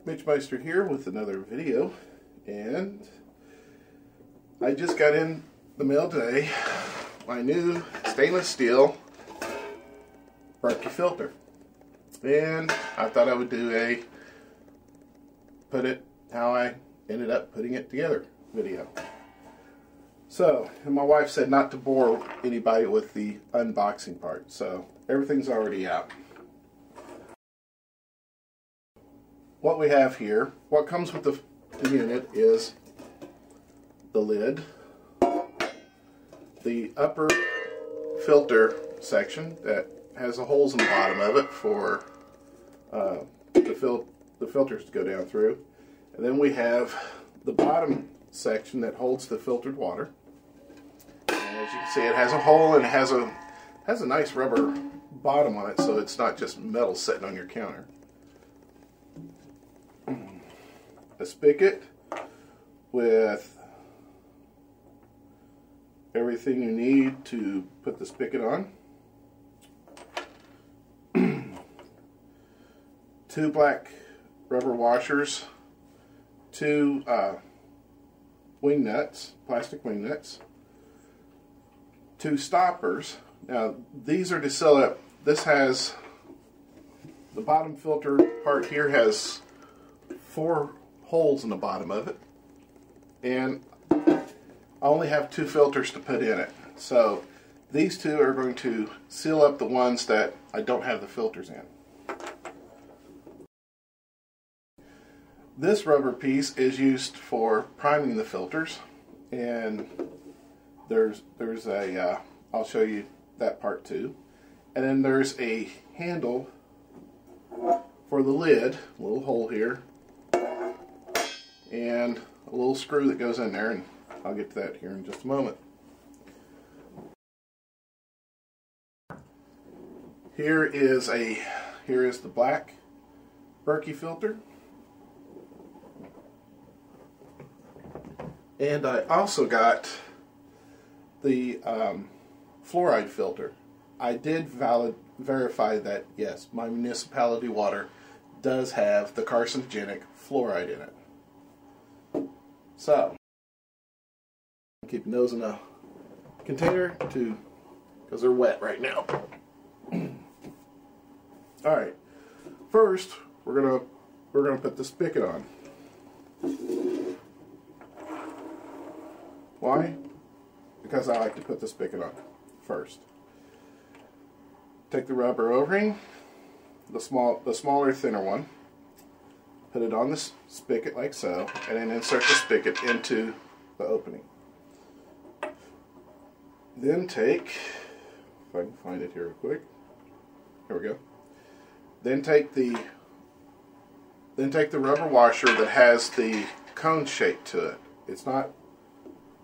Meister here with another video, and I just got in the mail today my new stainless steel Berkey filter, and I thought I would do put it how I ended up putting it together video. So, and my wife said not to bore anybody with the unboxing part, so everything's already out. What we have here, what comes with the unit is the lid, the upper filter section that has the holes in the bottom of it for the filters to go down through, and then we have the bottom section that holds the filtered water. And as you can see, it has a hole and it has a nice rubber bottom on it, so it's not just metal sitting on your counter. A spigot with everything you need to put the spigot on. 2 black rubber washers, 2 wing nuts, plastic wing nuts, 2 stoppers. Now these are to seal up. This has, the bottom filter part here has 4 holes in the bottom of it, and I only have 2 filters to put in it. So these 2 are going to seal up the ones that I don't have the filters in. This rubber piece is used for priming the filters, and there's a I'll show you that part too. And then there's a handle for the lid, a little hole here, and a little screw that goes in there, and I'll get to that here in just a moment. Here is the black Berkey filter, and I also got the fluoride filter. I did verify that yes, my municipality water does have the carcinogenic fluoride in it. So, keep those in a container because they're wet right now. All right, first we're gonna put the spigot on. Why? Because I like to put the spigot on first. Take the rubber O-ring, the smaller, thinner one. Put it on the spigot like so, and then insert the spigot into the opening. Then take, if I can find it here real quick, here we go. Then take the rubber washer that has the cone shape to it. It's not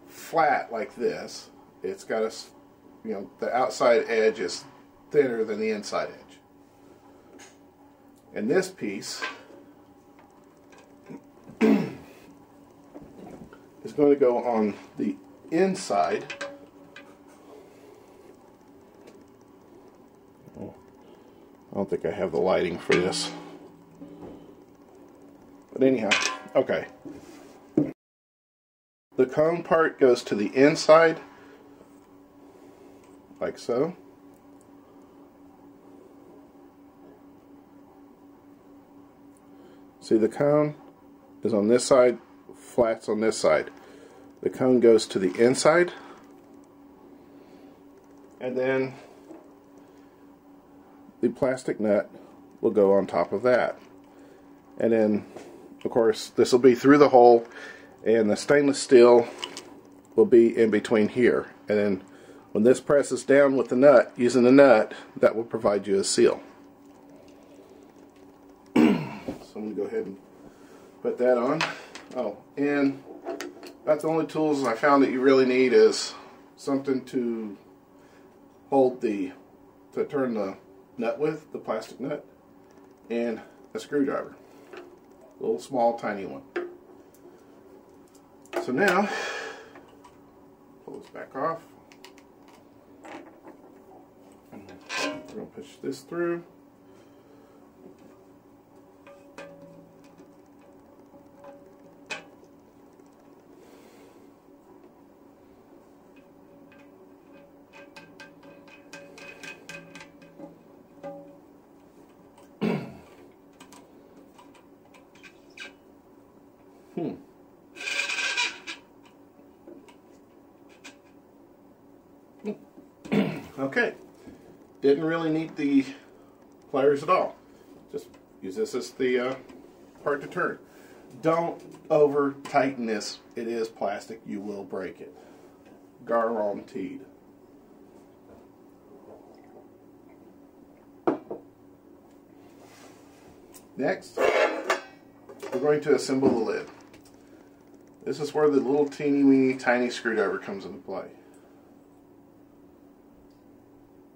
flat like this. It's got the outside edge is thinner than the inside edge. And this piece is going to go on the inside. I don't think I have the lighting for this. But anyhow, okay. The cone part goes to the inside, like so. See, the cone is on this side, flat's on this side. The cone goes to the inside, and then the plastic nut will go on top of that. And then, of course, this will be through the hole, and the stainless steel will be in between here. And then when this presses down with the nut, using the nut, that will provide you a seal. So I'm going to go ahead and put that on. Oh, and about the only tools I found that you really need is something to hold to turn the nut with, the plastic nut, and a screwdriver. A little small, tiny one. So now, pull this back off. We're going to push this through. Okay, didn't really need the pliers at all. Just use this as the part to turn. Don't over tighten this. It is plastic. You will break it. Guaranteed. Next, we're going to assemble the lid. This is where the little teeny weeny tiny screwdriver comes into play.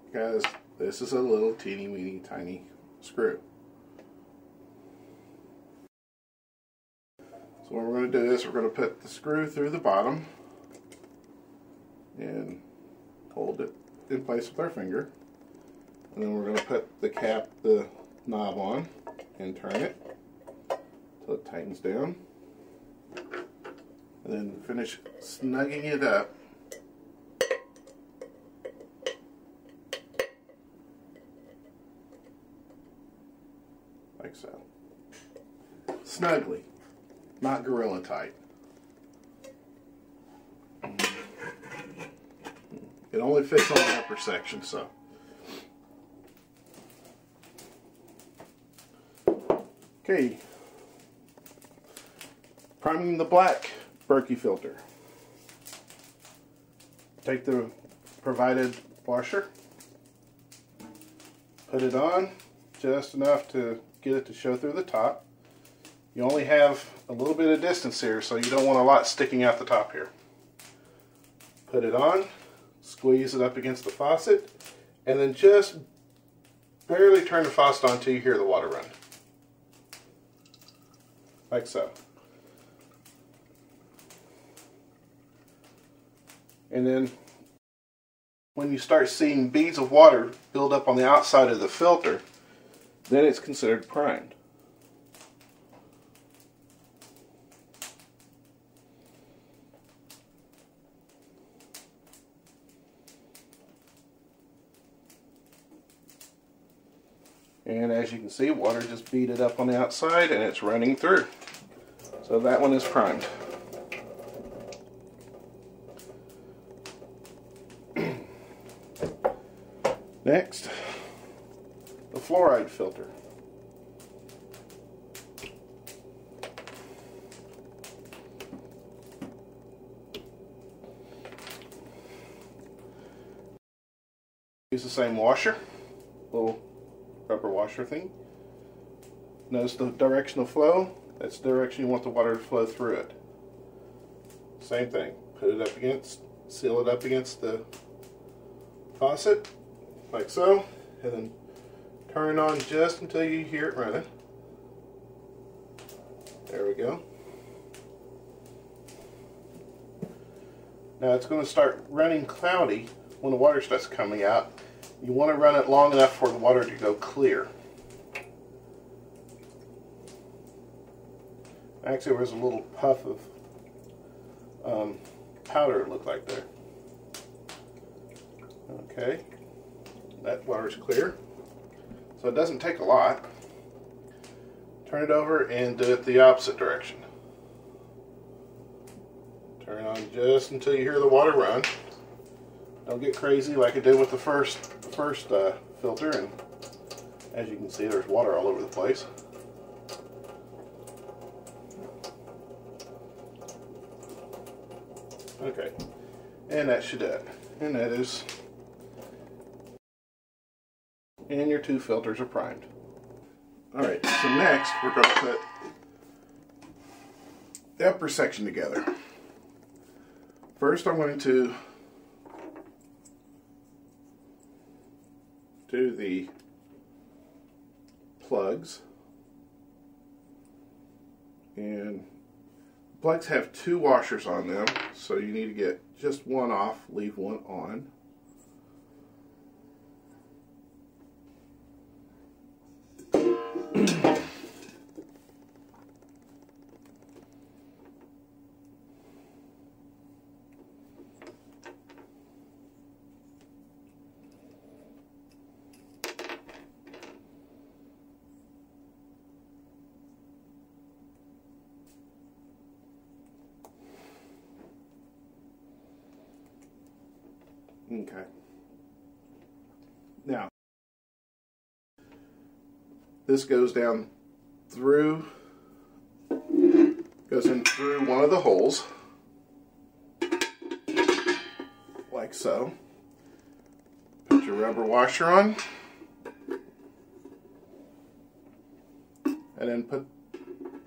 Because this is a little teeny weeny tiny screw. So what we're going to do is we're going to put the screw through the bottom and hold it in place with our finger. And then we're going to put the knob on and turn it until it tightens down. And then finish snugging it up. Like so. Snugly, not gorilla tight. It only fits on the upper section, so. Okay, priming the black Berkey filter. Take the provided washer, put it on just enough to get it to show through the top. You only have a little bit of distance here, so you don't want a lot sticking out the top here. Put it on, squeeze it up against the faucet, and then just barely turn the faucet on until you hear the water run. Like so. And then when you start seeing beads of water build up on the outside of the filter, then it's considered primed. And as you can see, water just beaded up on the outside and it's running through. So that one is primed. Next, the fluoride filter. Use the same washer, little rubber washer thing. Notice the direction of flow. That's the direction you want the water to flow through it. Same thing. Put it up against, seal it up against the faucet, like so, and then turn on just until you hear it running. There we go. Now it's going to start running cloudy when the water starts coming out. You want to run it long enough for the water to go clear. Actually, there was a little puff of powder, it looked like there. Okay, that water's clear, so it doesn't take a lot. Turn it over and do it the opposite direction. Turn on just until you hear the water run. Don't get crazy like it did with the first filter, and as you can see, there's water all over the place. Okay, and that should do it. And that is, and your two filters are primed. Alright, so next we're going to put the upper section together. First I'm going to do the plugs, and plugs have two washers on them, so you need to get just one off, leave one on. Okay. Now, this goes down through, goes in through one of the holes, like so. Put your rubber washer on, and then put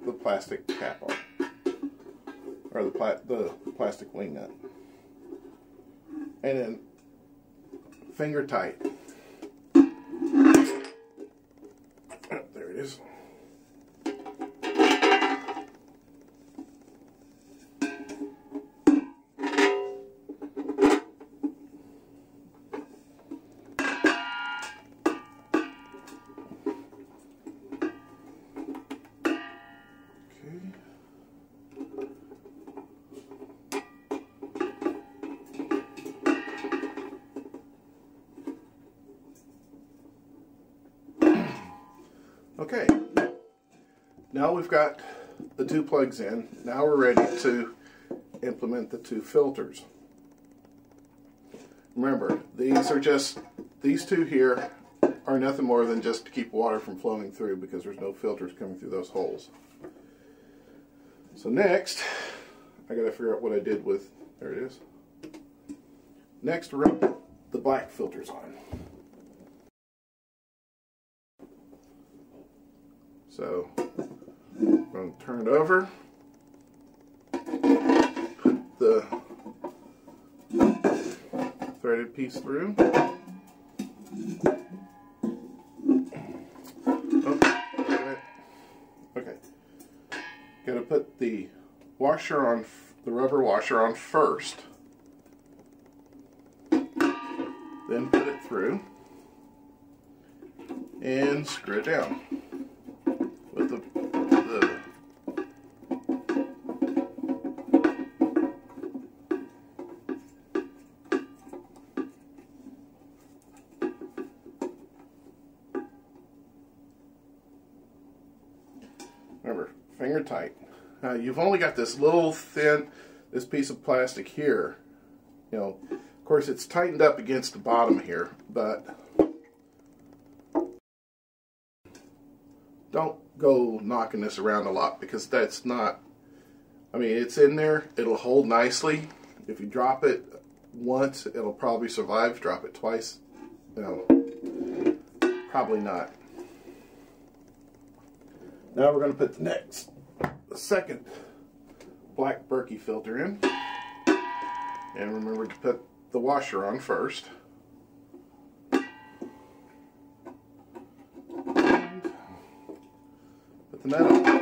the plastic cap on, or the plastic wing nut, and then finger tight. There it is. Okay, now we've got the two plugs in. Now we're ready to implement the two filters. Remember, these two here are nothing more than just to keep water from flowing through, because there's no filters coming through those holes. So next, I gotta figure out what I did with, there it is. Next, we're going to put the black filters on. So, I'm going to turn it over, put the threaded piece through. Okay. Got to put the washer on, the rubber washer on first, then put it through and screw it down. With the remember, finger tight. Now you've only got this little thin, this piece of plastic here. You know, of course it's tightened up against the bottom here, but don't go knocking this around a lot, because that's not, I mean, it's in there, it'll hold nicely. If you drop it once, it'll probably survive. Drop it twice, no, probably not. Now we're going to put the second Black Berkey filter in, and remember to put the washer on first. The nut on.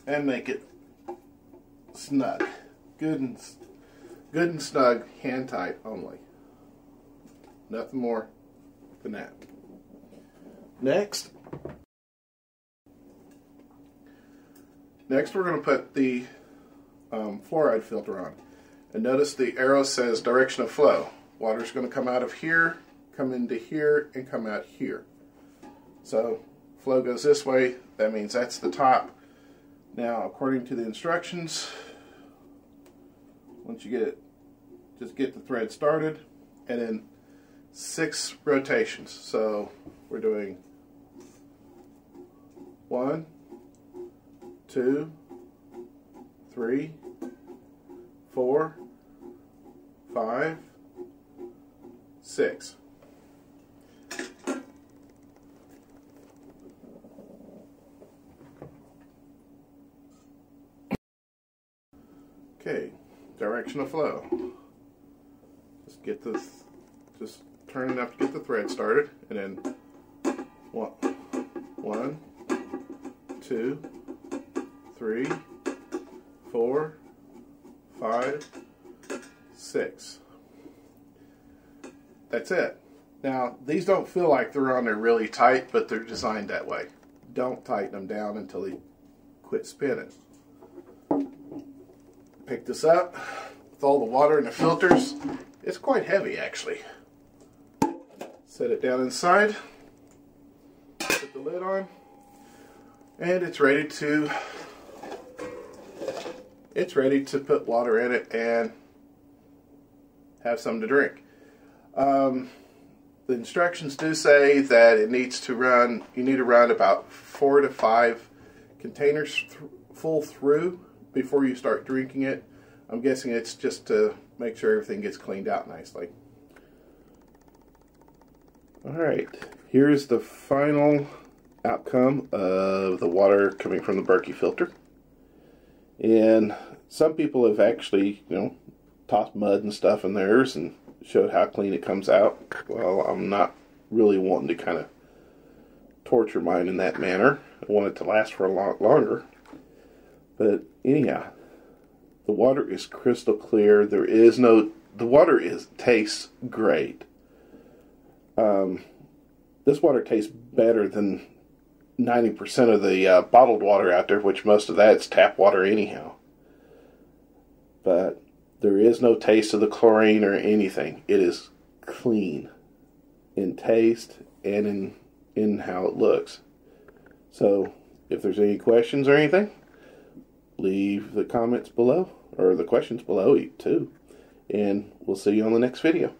And make it snug, good and snug, hand tight only. Nothing more than that. Next we're going to put the fluoride filter on. And notice the arrow says direction of flow. Water's going to come out of here, come into here, and come out here. So flow goes this way. That means that's the top. Now, according to the instructions, once you get it, just get the thread started, and then 6 rotations. So we're doing 1, 2, 3, 4, 5, 6. Okay, direction of flow. Just turn enough to get the thread started, and then 1, 2, 3, 4, 5, 6. That's it. Now, these don't feel like they're on there really tight, but they're designed that way. Don't tighten them down until they quit spinning. Pick this up with all the water in the filters. It's quite heavy, actually. Set it down inside, put the lid on, and it's ready to it's ready to put water in it and have some to drink. The instructions do say that it needs to run, you need to run about 4 to 5 containers full through before you start drinking it. I'm guessing it's just to make sure everything gets cleaned out nicely. Alright, here's the final outcome of the water coming from the Berkey filter. And some people have actually, tossed mud and stuff in theirs and showed how clean it comes out. Well, I'm not really wanting to kind of torture mine in that manner. I want it to last for a lot longer. But anyhow, the water is crystal clear. The water tastes great. This water tastes better than 90% of the bottled water out there, which most of that's tap water anyhow. But there is no taste of the chlorine or anything. It is clean in taste and in how it looks. So, if there's any questions or anything, leave the comments below, or the questions below too. And we'll see you on the next video.